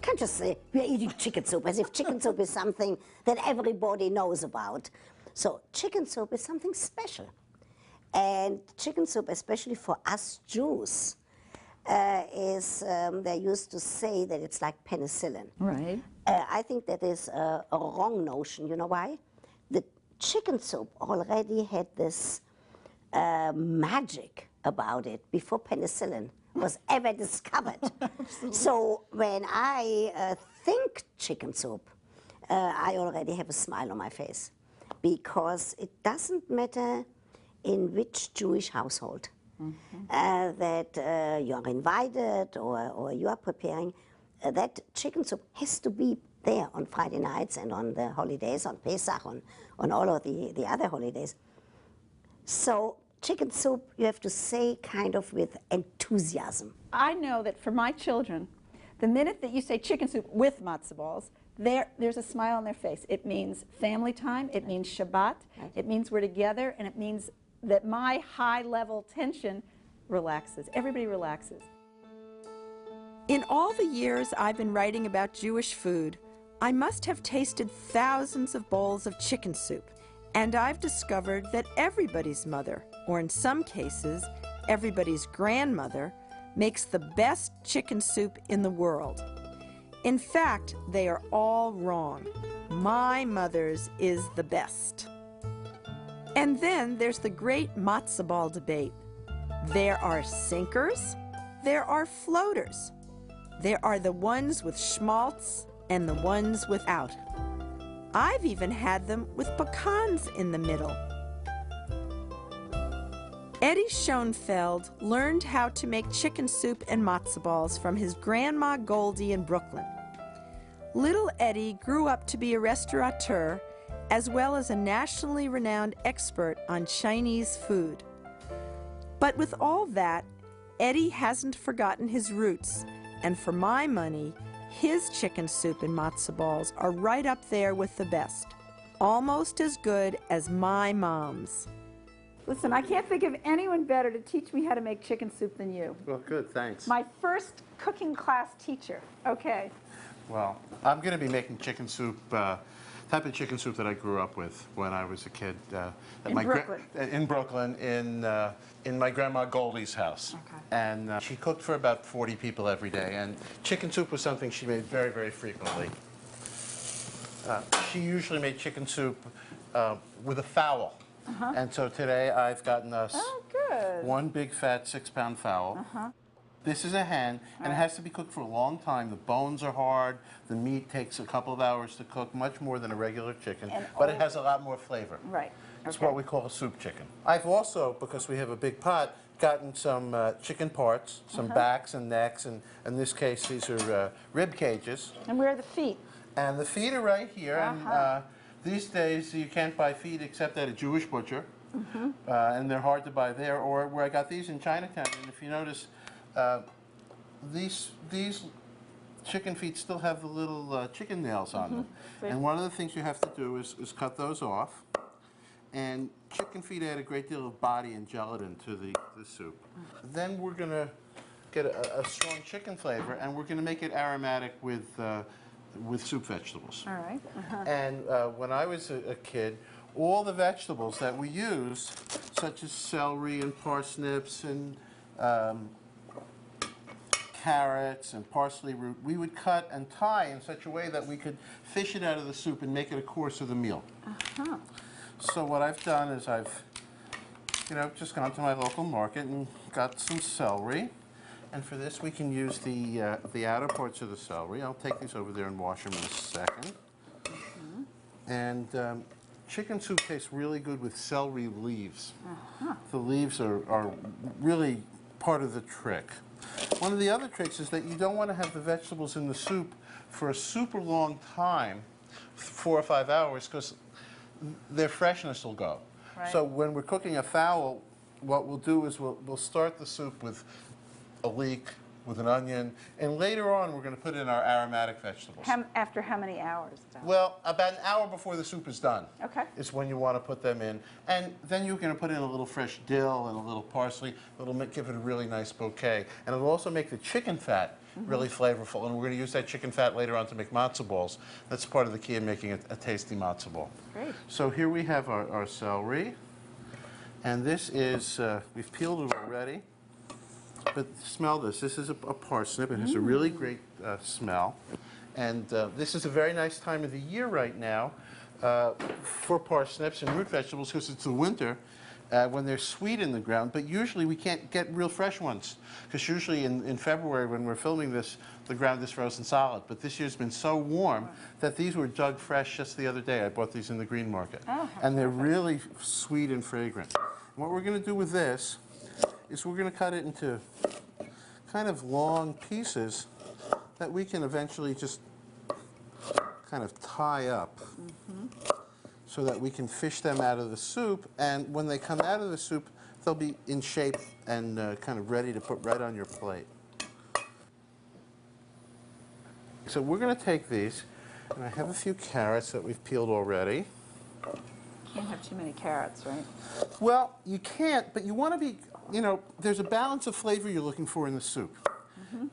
can't just say we're eating chicken soup as if chicken soup is something that everybody knows about. So chicken soup is something special. And chicken soup, especially for us Jews, they used to say that it's like penicillin. Right. I think that is a wrong notion. You know why? The chicken soup already had this magic about it before penicillin was ever discovered. So when I think chicken soup, I already have a smile on my face, because it doesn't matter in which Jewish household that you're invited or you are preparing, that chicken soup has to be there on Friday nights and on the holidays, on Pesach, on all of the other holidays. So chicken soup, you have to say kind of with enthusiasm. I know that for my children, the minute that you say chicken soup with matzo balls, there's a smile on their face. It means family time, it means Shabbat, it means we're together, and it means that my high-level tension relaxes. Everybody relaxes. In all the years I've been writing about Jewish food, I must have tasted thousands of bowls of chicken soup, and I've discovered that everybody's mother, or in some cases, everybody's grandmother, makes the best chicken soup in the world. In fact, they are all wrong. My mother's is the best. And then there's the great matzo ball debate. There are sinkers, there are floaters. There are the ones with schmaltz and the ones without. I've even had them with pecans in the middle. Eddie Schoenfeld learned how to make chicken soup and matzo balls from his grandma Goldie in Brooklyn. Little Eddie grew up to be a restaurateur as well as a nationally renowned expert on Chinese food. But with all that, Eddie hasn't forgotten his roots, and for my money, his chicken soup and matzo balls are right up there with the best, almost as good as my mom's. Listen, I can't think of anyone better to teach me how to make chicken soup than you. Well, good, thanks. My first cooking class teacher. Okay. Well, I'm going to be making chicken soup, type of chicken soup that I grew up with when I was a kid. In Brooklyn? In Brooklyn, in my grandma Goldie's house. Okay. And she cooked for about 40 people every day. And chicken soup was something she made very, very frequently. She usually made chicken soup with a fowl. And so today I've gotten us one big fat 6-pound fowl. This is a hen, and it has to be cooked for a long time. The bones are hard. The meat takes a couple of hours to cook, much more than a regular chicken, but it has a lot more flavor. Right. It's what we call a soup chicken. I've also, because we have a big pot, gotten some chicken parts, some backs and necks, and in this case these are rib cages. And where are the feet? And the feet are right here. And these days you can't buy feet except at a Jewish butcher, and they're hard to buy there, or where I got these in Chinatown. And if you notice, these chicken feet still have the little chicken nails on them. And one of the things you have to do is cut those off. And chicken feet add a great deal of body and gelatin to the soup. Then we're going to get a strong chicken flavor, and we're going to make it aromatic with soup vegetables. All right. And when I was a kid, all the vegetables that we used, such as celery and parsnips and carrots and parsley root, we would cut and tie in such a way that we could fish it out of the soup and make it a course of the meal. So what I've done is I've, just gone to my local market and got some celery. And for this, we can use the outer parts of the celery. I'll take these over there and wash them in a second. And chicken soup tastes really good with celery leaves. The leaves are really part of the trick. One of the other tricks is that you don't want to have the vegetables in the soup for a super long time, 4 or 5 hours, because their freshness will go. Right. So when we're cooking a fowl, what we'll do is we'll start the soup with a leek, with an onion, and later on we're going to put in our aromatic vegetables. After how many hours? Well, about an hour before the soup is done is when you want to put them in. And then you're going to put in a little fresh dill and a little parsley. It'll give it a really nice bouquet. And it'll also make the chicken fat really flavorful. And we're going to use that chicken fat later on to make matzo balls. That's part of the key of making a tasty matzo ball. Great. So here we have our celery. And this is, we've peeled it already. But smell this. This is a parsnip. It has a really great smell. And this is a very nice time of the year right now for parsnips and root vegetables because it's the winter when they're sweet in the ground. But usually we can't get real fresh ones because usually in February when we're filming this, the ground is frozen solid. But this year's been so warm that these were dug fresh just the other day. I bought these in the green market. Oh, and they're really sweet and fragrant. What we're going to do with this is we're going to cut it into kind of long pieces that we can eventually just kind of tie up so that we can fish them out of the soup. And when they come out of the soup, they'll be in shape and kind of ready to put right on your plate. So we're going to take these, and I have a few carrots that we've peeled already. Can't have too many carrots, right? Well, you can't, but you want to be, you know, there's a balance of flavor you're looking for in the soup.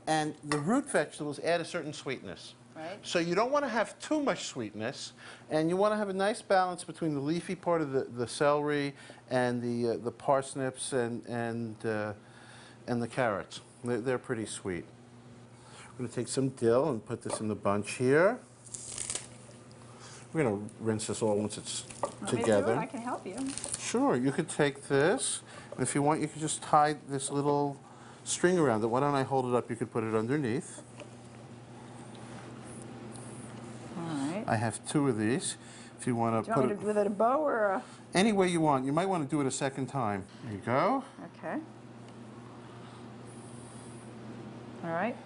And the root vegetables add a certain sweetness. Right. So you don't want to have too much sweetness, and you want to have a nice balance between the leafy part of the celery and the parsnips and the carrots. They're pretty sweet. I'm going to take some dill and put this in the bunch here. We're going to rinse this all once it's together. I can help you. Sure, you could take this, and if you want, you could just tie this little string around it. Why don't I hold it up? You could put it underneath. All right. I have two of these. If you want to Do you put want me to do it a bow or a... any way you want. You might want to do it a second time. There you go. Okay. All right.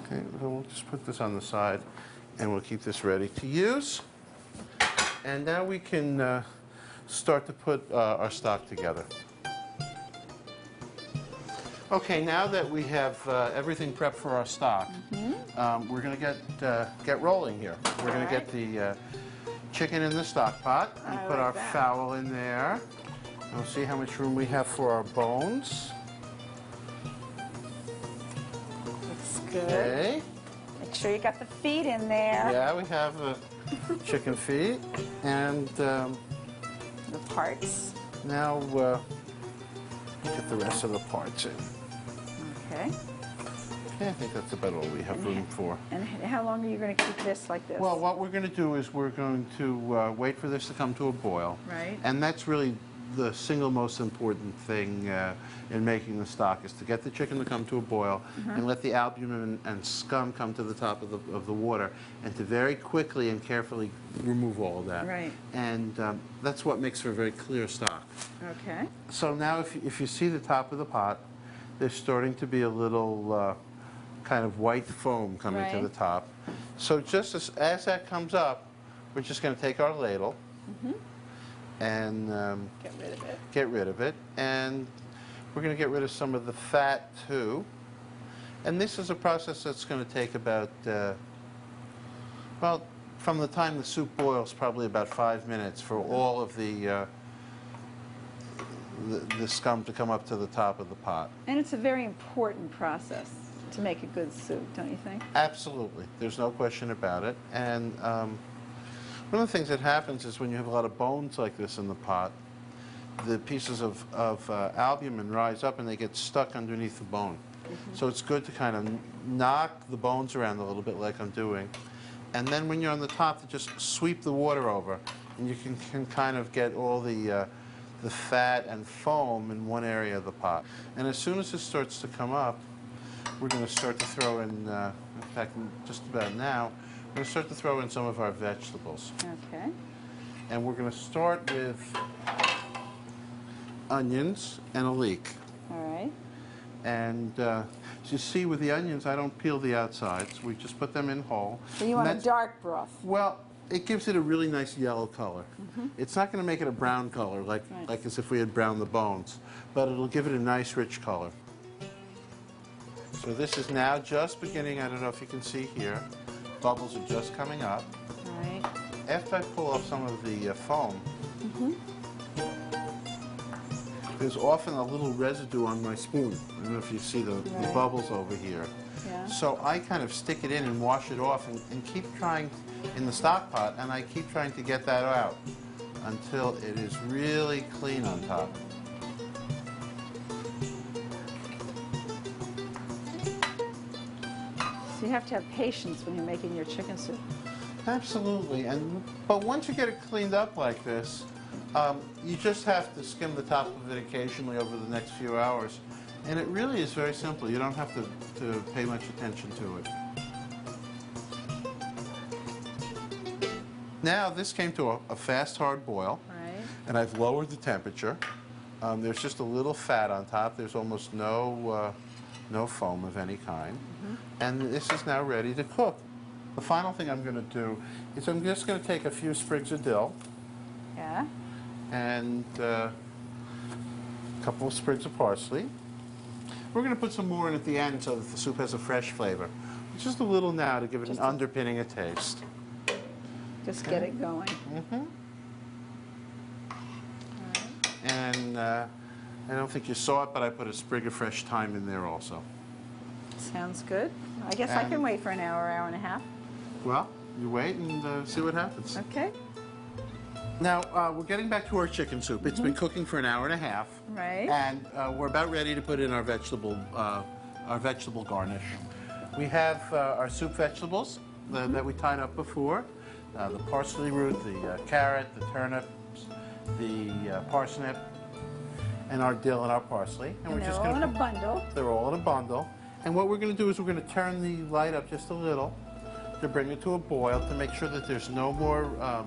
Okay, so we'll just put this on the side, and we'll keep this ready to use. And now we can start to put our stock together. Okay, now that we have everything prepped for our stock, we're going to get rolling here. We're going to get the chicken in the stock pot and put our fowl in there. And we'll see how much room we have for our bones. Looks good. Okay. Make sure you got the feet in there. Yeah, we have chicken feet and The parts. now get the rest of the parts in. Okay. Okay, I think that's about all we have room for. And how long are you going to keep this like this? Well, what we're going to do is we're going to wait for this to come to a boil. Right. And that's really the single most important thing in making the stock is to get the chicken to come to a boil and let the albumin and scum come to the top of the water and to very quickly and carefully remove all of that. Right. And that's what makes for a very clear stock. Okay. So now if you see the top of the pot, there's starting to be a little kind of white foam coming to Right. the top. So just as that comes up, we're just going to take our ladle and Get rid of it. get rid of it. And we're going to get rid of some of the fat too. And this is a process that's going to take about, well, from the time the soup boils, probably about 5 minutes for all of the scum to come up to the top of the pot. And it's a very important process to make a good soup, don't you think? Absolutely. There's no question about it. And one of the things that happens is when you have a lot of bones like this in the pot, the pieces of albumin rise up and they get stuck underneath the bone. So it's good to kind of knock the bones around a little bit like I'm doing. And then when you're on the top, to just sweep the water over. And you can kind of get all the fat and foam in one area of the pot. And as soon as it starts to come up, we're going to start to throw in fact, just about now, we're going to start to throw in some of our vegetables. Okay. And we're going to start with onions and a leek. All right. And as you see with the onions, I don't peel the outsides. We just put them in whole. So you And want a that's- dark broth. Well, it gives it a really nice yellow color. It's not going to make it a brown color like as if we had browned the bones, but it'll give it a nice rich color. So this is now just beginning. I don't know if you can see here. Bubbles are just coming up. All right. After I pull off some of the foam, there's often a little residue on my spoon. I don't know if you see the bubbles over here. Yeah. So I kind of stick it in and wash it off and keep trying in the stock pot, and I keep trying to get that out until it is really clean on top. So you have to have patience when you're making your chicken soup. Absolutely, but once you get it cleaned up like this, you just have to skim the top of it occasionally over the next few hours. And it really is very simple. You don't have to pay much attention to it. Now this came to a fast, hard boil. Right. And I've lowered the temperature. There's just a little fat on top. There's almost no foam of any kind. And this is now ready to cook. The final thing I'm going to do is I'm just going to take a few sprigs of dill. Yeah. And a couple of sprigs of parsley. We're going to put some more in at the end so that the soup has a fresh flavor. Just a little now to give it an underpinning of taste. Just get it going. And I don't think you saw it, but I put a sprig of fresh thyme in there also. Sounds good. I guess I can wait for an hour, hour and a half. Well, you wait and see what happens. Okay. Now, we're getting back to our chicken soup. It's been cooking for an hour and a half. Right. And we're about ready to put in our vegetable garnish. We have our soup vegetables that we tied up before. The parsley root, the carrot, the turnips, the parsnip, and our dill and our parsley. And we're they're just all going in a bundle. They're all in a bundle. And what we're going to do is we're going to turn the light up just a little to bring it to a boil to make sure that there's no more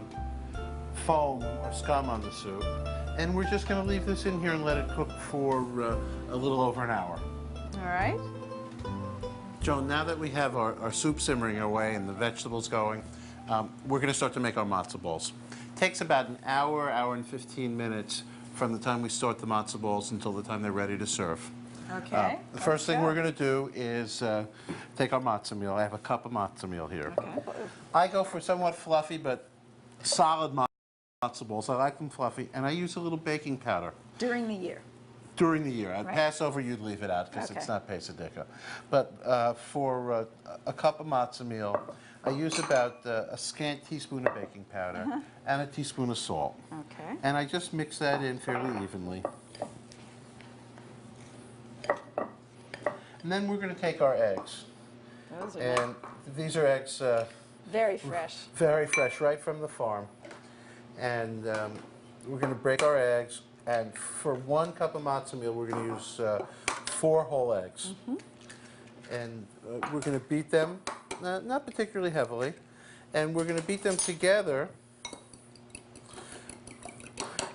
foam or scum on the soup. And we're just going to leave this in here and let it cook for a little over an hour. All right. Joan, now that we have our soup simmering away and the vegetables going, we're going to start to make our matzo balls. It takes about an hour, hour and 15 minutes from the time we start the matzo balls until the time they're ready to serve. Okay. The first thing we're going to do is take our matzo meal. I have a cup of matzo meal here. Okay. I go for somewhat fluffy but solid matzo balls. I like them fluffy, and I use a little baking powder. During the year. During the year. At Right. Passover, you'd leave it out because Okay. it's not pesadika. But for a cup of matzo meal, I use about a scant teaspoon of baking powder and a teaspoon of salt. Okay. And I just mix that in fairly evenly. And then we're going to take our eggs. Those are And these are eggs very fresh. very fresh, right from the farm. And we're going to break our eggs. And for 1 cup of matzo meal, we're going to use 4 whole eggs. And we're going to beat them, not particularly heavily. And we're going to beat them together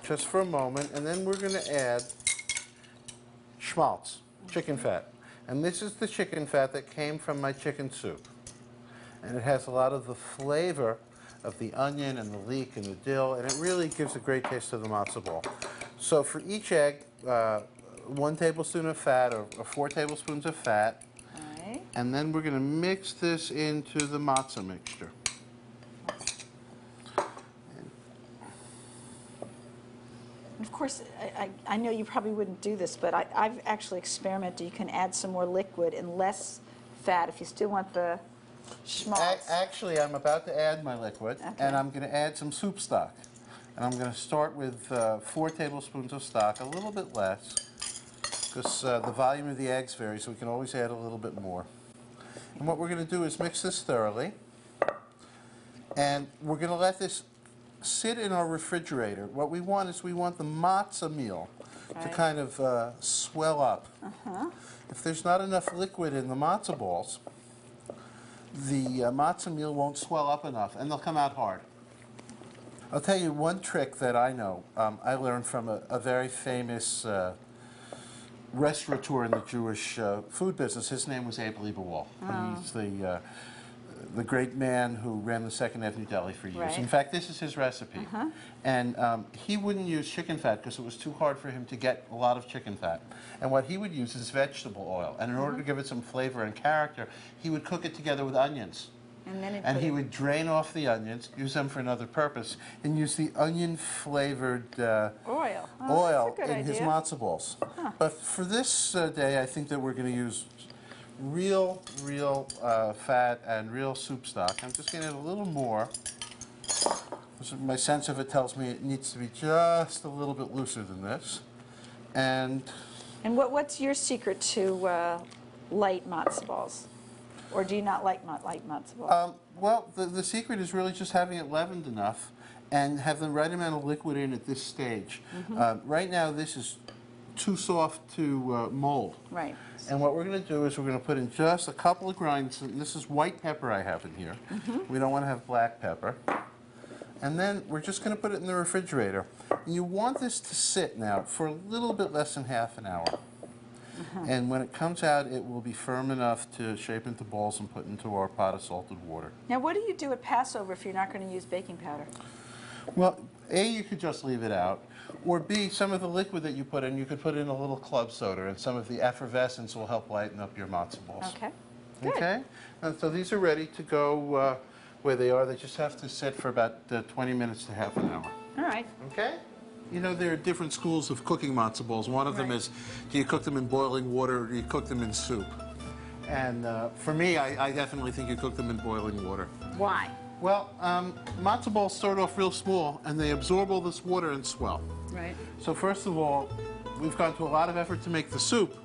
just for a moment. And then we're going to add schmaltz, chicken fat. And this is the chicken fat that came from my chicken soup. And it has a lot of the flavor of the onion and the leek and the dill, and it really gives a great taste to the matzo ball. So for each egg, 1 tablespoon of fat or 4 tablespoons of fat. All right. And then we're going to mix this into the matzo mixture. Of course, I know you probably wouldn't do this, but I've actually experimented. You can add some more liquid and less fat if you still want the schmaltz. Actually, I'm about to add my liquid, Okay. and I'm going to add some soup stock. And I'm going to start with 4 tablespoons of stock, a little bit less, because the volume of the eggs varies, so we can always add a little bit more. And what we're going to do is mix this thoroughly, and we're going to let this sit in our refrigerator. What we want is we want the matzo meal to Right. kind of swell up. If there's not enough liquid in the matzo balls, the matzo meal won't swell up enough, and they'll come out hard. I'll tell you one trick that I know. I learned from a very famous restaurateur in the Jewish food business. His name was Abe Liebewald. He's the great man who ran the Second Avenue Deli for years. Right. In fact, this is his recipe. And he wouldn't use chicken fat because it was too hard for him to get a lot of chicken fat. And what he would use is vegetable oil. And in order to give it some flavor and character, he would cook it together with onions. And He would drain off the onions, use them for another purpose, and use the onion-flavored oil. Oh, oil that's a good in his idea. matzo balls. But for this day, I think that we're going to use real fat and real soup stock. I'm just going to add a little more. My sense of it tells me it needs to be just a little bit looser than this. And what's your secret to light matzo balls? Or do you not like light matzo balls? well, the secret is really just having it leavened enough and have the right amount of liquid in at this stage. Right now, this is too soft to mold. Right. And what we're going to do is we're going to put in just a couple of grinds. And this is white pepper I have in here. We don't want to have black pepper. And then we're just going to put it in the refrigerator. And you want this to sit now for a little bit less than half an hour. And when it comes out, it will be firm enough to shape into balls and put into our pot of salted water. Now, what do you do at Passover if you're not going to use baking powder? Well, A, you could just leave it out. Or B, some of the liquid that you put in, you could put in a little club soda, and some of the effervescence will help lighten up your matzo balls. Okay. Good. Okay? And so these are ready to go where they are. They just have to sit for about 20 minutes to half an hour. All right. Okay? You know, there are different schools of cooking matzo balls. One of them Right. is, do you cook them in boiling water or do you cook them in soup? And for me, I definitely think you cook them in boiling water. Why? Well, matzo balls start off real small and they absorb all this water and swell. Right. So first of all, we've gone to a lot of effort to make the soup,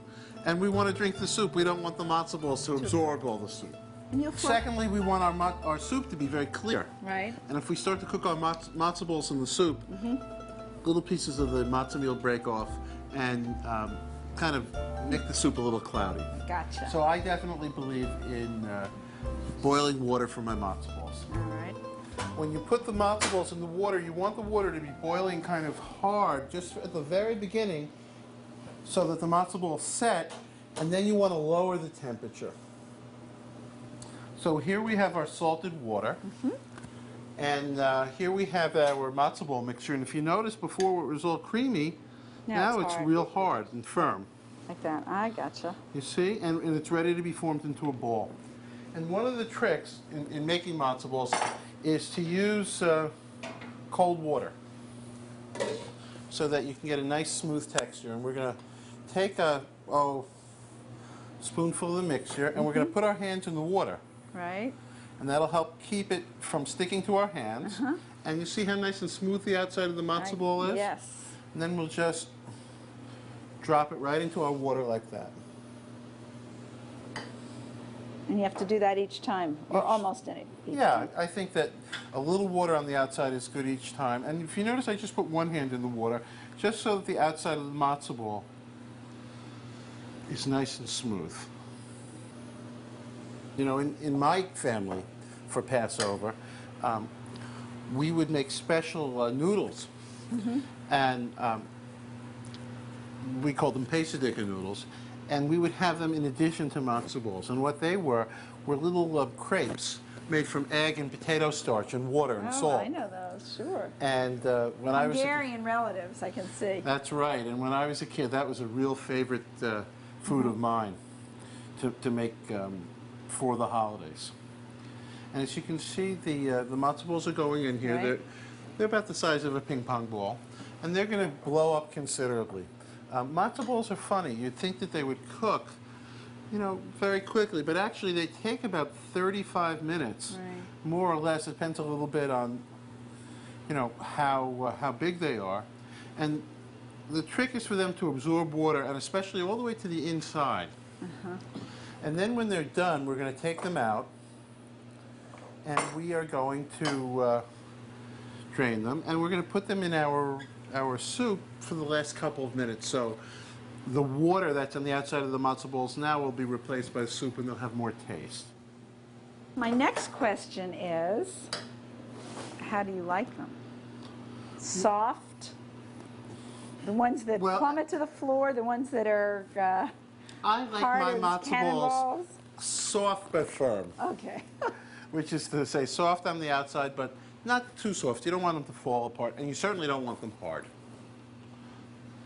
and we want to drink the soup. We don't want the matzo balls to absorb all the soup. And you'll Secondly, we want our soup to be very clear. Right. And if we start to cook our matzo balls in the soup, little pieces of the matzo meal break off and kind of make the soup a little cloudy. Gotcha. So I definitely believe in boiling water for my matzo balls. All right. When you put the matzo balls in the water, you want the water to be boiling kind of hard just at the very beginning so that the matzo balls set, and then you want to lower the temperature. So here we have our salted water, and here we have our matzo ball mixture. And if you notice before it was all creamy, now it's hard. real hard and firm. Like that. I gotcha. You see? And it's ready to be formed into a ball. And one of the tricks in making matzo balls is to use cold water so that you can get a nice smooth texture. And we're going to take a spoonful of the mixture and we're going to put our hands in the water. Right. And that'll help keep it from sticking to our hands. And you see how nice and smooth the outside of the matzo ball is? Yes. And then we'll just drop it right into our water like that. And you have to do that each time, or almost any. Yeah, I think that a little water on the outside is good each time. And if you notice, I just put one hand in the water, just so that the outside of the matzo ball is nice and smooth. You know, in my family, for Passover, we would make special noodles. And we called them pesadika noodles. And we would have them in addition to matzo balls. And what they were little crepes made from egg and potato starch and water and salt. I know those, sure. And when I was Hungarian relatives, I can see. that's right. And when I was a kid, that was a real favorite food of mine to make for the holidays. And as you can see, the matzo balls are going in here. Right. They're about the size of a ping pong ball, and they're going to blow up considerably. Matzo balls are funny. You'd think that they would cook, you know, very quickly, but actually they take about 35 minutes, Right. more or less. It depends a little bit on, you know, how big they are. And the trick is for them to absorb water, and especially all the way to the inside. And then when they're done, we're going to take them out, and we are going to drain them, and we're going to put them in our soup for the last couple of minutes. So the water that's on the outside of the matzo balls now will be replaced by soup, and they'll have more taste. My next question is, how do you like them? Soft? The ones that Well, plummet to the floor? The ones that are I like hard my as matzo balls cannonballs? soft but firm, Okay. which is to say soft on the outside, but not too soft. You don't want them to fall apart, and you certainly don't want them hard.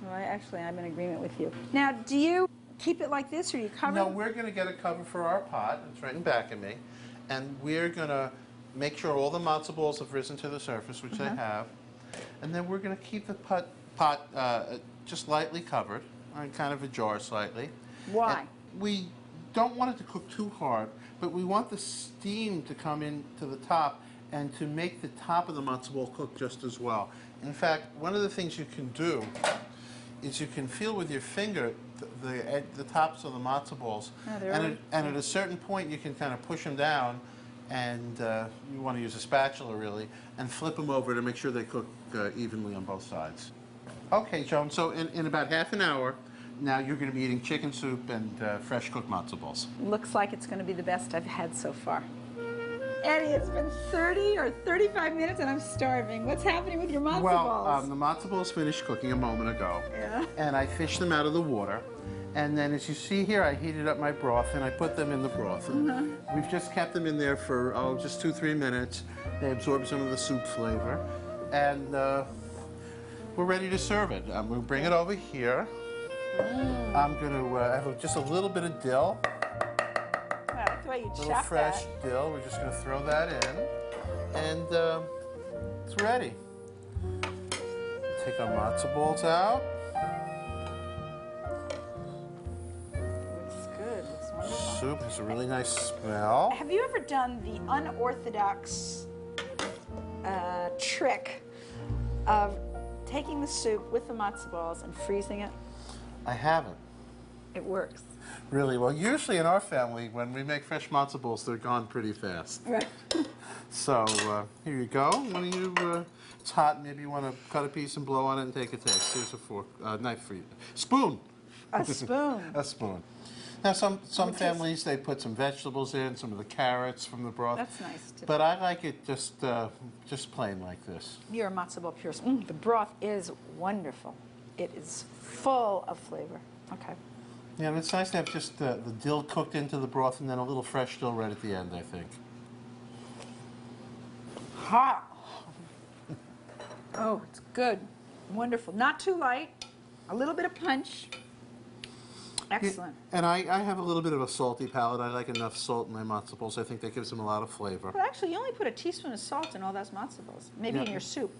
Well, I'm in agreement with you. Now, do you keep it like this, or you cover No, it? we're going to get a cover for our pot. It's right in back of me. And we're going to make sure all the matzo balls have risen to the surface, which they have. And then we're going to keep the pot just lightly covered, or in kind of a jar slightly. Why? And don't want it to cook too hard, but we want the steam to come in to the top and to make the top of the matzo ball cook just as well. In fact, one of the things you can do is you can feel with your finger the tops of the matzo balls, and at a certain point you can kind of push them down, and you want to use a spatula really, and flip them over to make sure they cook evenly on both sides. Okay, Joan, so in about half an hour, now you're going to be eating chicken soup and fresh cooked matzo balls. Looks like it's going to be the best I've had so far. Eddie, it's been 30 or 35 minutes and I'm starving. What's happening with your matzo balls? The matzo balls finished cooking a moment ago. Yeah. And I fished them out of the water. And then as you see here, I heated up my broth and I put them in the broth. And we've just kept them in there for, just 2-3 minutes. They absorb some of the soup flavor. And we're ready to serve it. I'm going to bring it over here. I'm going to have just a little bit of dill. I like the way you Little chop fresh that. dill. We're just going to throw that in, and it's ready. Take our matzo balls out. Looks good. Looks wonderful. Soup has a really nice smell. Have you ever done the unorthodox trick of taking the soup with the matzo balls and freezing it? I haven't. It works. Really? Well, usually in our family, when we make fresh matzo balls, they're gone pretty fast. Right. So here you go. When it's hot, maybe you want to cut a piece and blow on it and take a taste. Here's a fork, knife for you. Spoon. A spoon. A spoon. Now, some families, they put some vegetables in, some of the carrots from the broth. That's nice too. But I like it just plain like this. You're a matzo ball purist. The broth is wonderful. It is full of flavor. Okay. Yeah, and it's nice to have just the dill cooked into the broth and then a little fresh dill right at the end, I think. Hot. Oh, it's good. Wonderful. Not too light. A little bit of punch. Excellent. Yeah, and I have a little bit of a salty palate. I like enough salt in my matzo balls. I think that gives them a lot of flavor. Well, actually, you only put a teaspoon of salt in all those matzo balls. Maybe in your soup.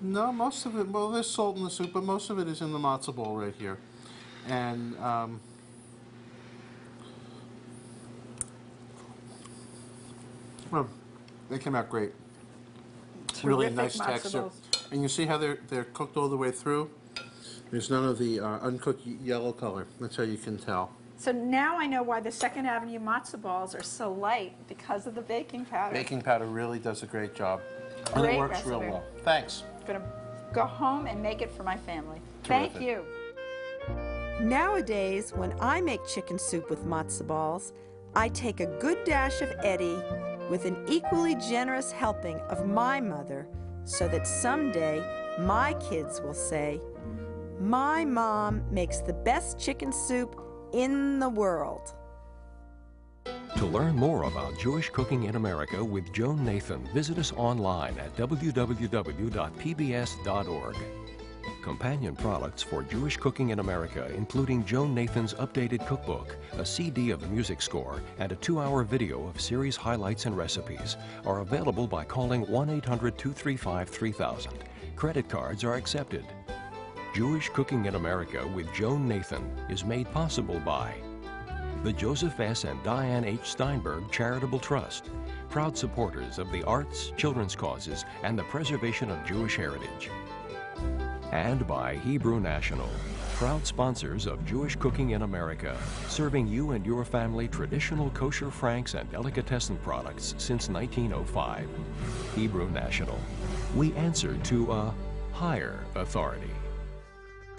No, most of it, well, there's salt in the soup, but most of it is in the matzo ball right here. And well, they came out great. Really nice texture. balls. And you see how they're cooked all the way through? There's none of the uncooked yellow color. That's how you can tell. So now I know why the Second Avenue matzo balls are so light, because of the baking powder. Baking powder really does a great job. And Great it works real recipe. well. Thanks. I'm going to go home and make it for my family. Terrific. Thank you. Nowadays, when I make chicken soup with matzo balls, I take a good dash of Eddie with an equally generous helping of my mother, so that someday my kids will say, "My mom makes the best chicken soup in the world." To learn more about Jewish cooking in America with Joan Nathan, visit us online at www.pbs.org. Companion products for Jewish cooking in America, including Joan Nathan's updated cookbook, a CD of the music score, and a 2-hour video of series highlights and recipes, are available by calling 1-800-235-3000. Credit cards are accepted. Jewish Cooking in America with Joan Nathan is made possible by the Joseph S. and Diane H. Steinberg Charitable Trust, proud supporters of the arts, children's causes, and the preservation of Jewish heritage. And by Hebrew National, proud sponsors of Jewish Cooking in America, serving you and your family traditional kosher franks and delicatessen products since 1905. Hebrew National. We answer to a higher authority.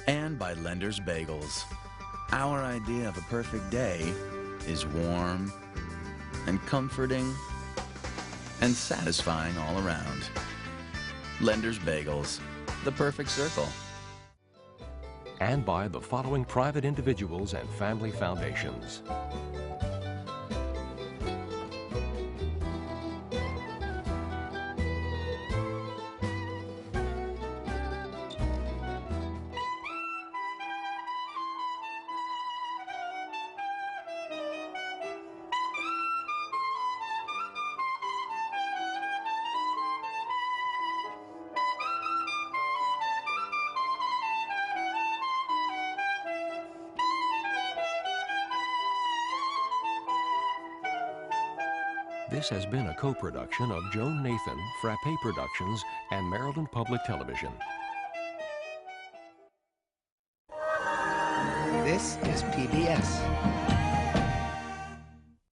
And by Lender's Bagels. Our idea of a perfect day is warm and comforting and satisfying all around. Lender's Bagels, the perfect circle. And by the following private individuals and family foundations: This has been a co-production of Joan Nathan, Frappé Productions, and Maryland Public Television. This is PBS.